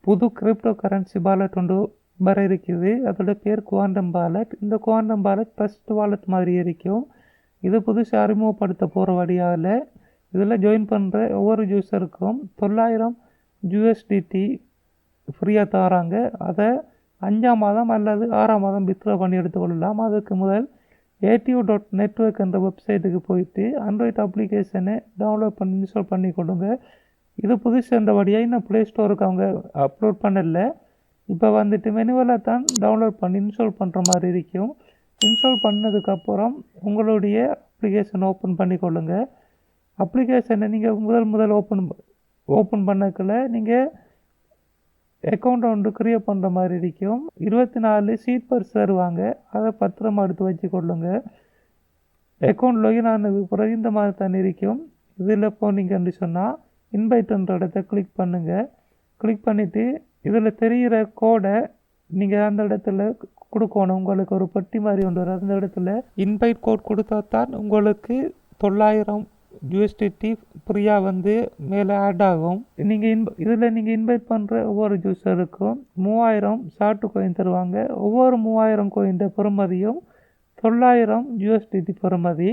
புது crypto currency wallet ஒன்று வர இருக்குது. அதோட பேர் குவாண்டம் வாலெட். இந்த குவாண்டம் வாலெட் ஃபஸ்ட் வாலெட் மாதிரி இருக்கும். இது புதுசாக அறிமுகப்படுத்த போகிற வழியால் இதில் ஜாயின் பண்ணுற ஒவ்வொரு யூஸருக்கும் 900 USDT ஃப்ரீயாக தராங்க. அதை 5ஆம் மாதம் அல்லது 6ஆம் மாதம் வித்ட்ரா பண்ணி எடுத்துக்கொள்ளலாம். அதுக்கு முதல் ATO.network என்ற வெப்சைட்டுக்கு போயிட்டு ஆண்ட்ராய்டு அப்ளிகேஷனை டவுன்லோட் பண்ணி இன்ஸ்டால் பண்ணி கொடுங்க. இது புதுசுன்றபடியாக இன்னும் ப்ளே ஸ்டோருக்கு அவங்க அப்லோட் பண்ணலை. இப்போ வந்துட்டு மெனுவலாக தான் டவுன்லோட் பண்ணி இன்ஸ்டால் பண்ணுற மாதிரி இருக்கும். இன்ஸ்டால் பண்ணதுக்கப்புறம் உங்களுடைய அப்ளிகேஷனை ஓப்பன் பண்ணிக்கொள்ளுங்க. அப்ளிகேஷனை நீங்கள் முதல் ஓப்பன் பண்ணக்குள்ள நீங்கள் அக்கௌண்ட் ஒன்று க்ரியேட் பண்ணுற மாதிரி இருக்கும். 24 சீட் பர்ஸ் தருவாங்க. அதை பத்திரமா எடுத்து வச்சுக்கொள்ளுங்க. அக்கௌண்ட் லொகின் ஆனது பிறகு இந்த மாதிரி தான் இருக்கும். இதில் போனீங்கன்னு சொன்னால் இன்வைட்ன்ற இடத்த கிளிக் பண்ணுங்கள். கிளிக் பண்ணிவிட்டு இதில் தெரிகிற கோடை நீங்கள் அந்த இடத்துல கொடுக்கணும். உங்களுக்கு ஒரு பெட்டி மாதிரி ஒன்று வரும். அந்த இடத்துல இன்வைட் கோட் கொடுத்தா தான் உங்களுக்கு 900 USDT ஃப்ரீயாக வந்து மேலே ஆட் ஆகும். இதில் நீங்கள் இன்வைட் பண்ணுற ஒவ்வொரு யூஸருக்கும் 3000 ஷார்ட் கோயின் தருவாங்க. ஒவ்வொரு 3000 கோயின் பெறுமதியும் 900 USDT பெறுமதி.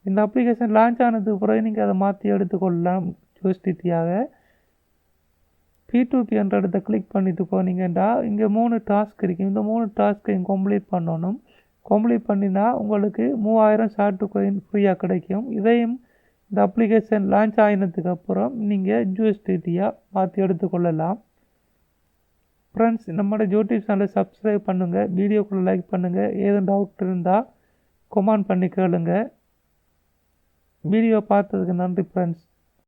இந்த அப்ளிகேஷன் லான்ச் ஆனதுக்கு பிறகு நீங்கள் அதை மாற்றி எடுத்துக்கொள்ளலாம் USDTயாக. P2P என்ற இடத்த கிளிக் பண்ணிட்டு போனீங்கன்னா இங்கே 3 டாஸ்க் இருக்குது. இந்த 3 டாஸ்க்கையும் கம்ப்ளீட் பண்ணணும். கம்ப்ளீட் பண்ணினா உங்களுக்கு 3000 ஷார்ட் கோயின் ஃப்ரீயாக கிடைக்கும். இதையும் இந்த அப்ளிகேஷன் லான்ச் ஆகினதுக்கு அப்புறம் நீங்கள் USDTயாக மாற்றி எடுத்துக்கொள்ளலாம். ஃப்ரெண்ட்ஸ், நம்மளோட யூடியூப் சேனலை சப்ஸ்கிரைப் பண்ணுங்கள். வீடியோக்குள்ளே லைக் பண்ணுங்கள். ஏதும் டவுட் இருந்தால் கமெண்ட் பண்ணி கேளுங்க. வீடியோ பார்த்ததுக்கு நன்றி ஃப்ரெண்ட்ஸ்.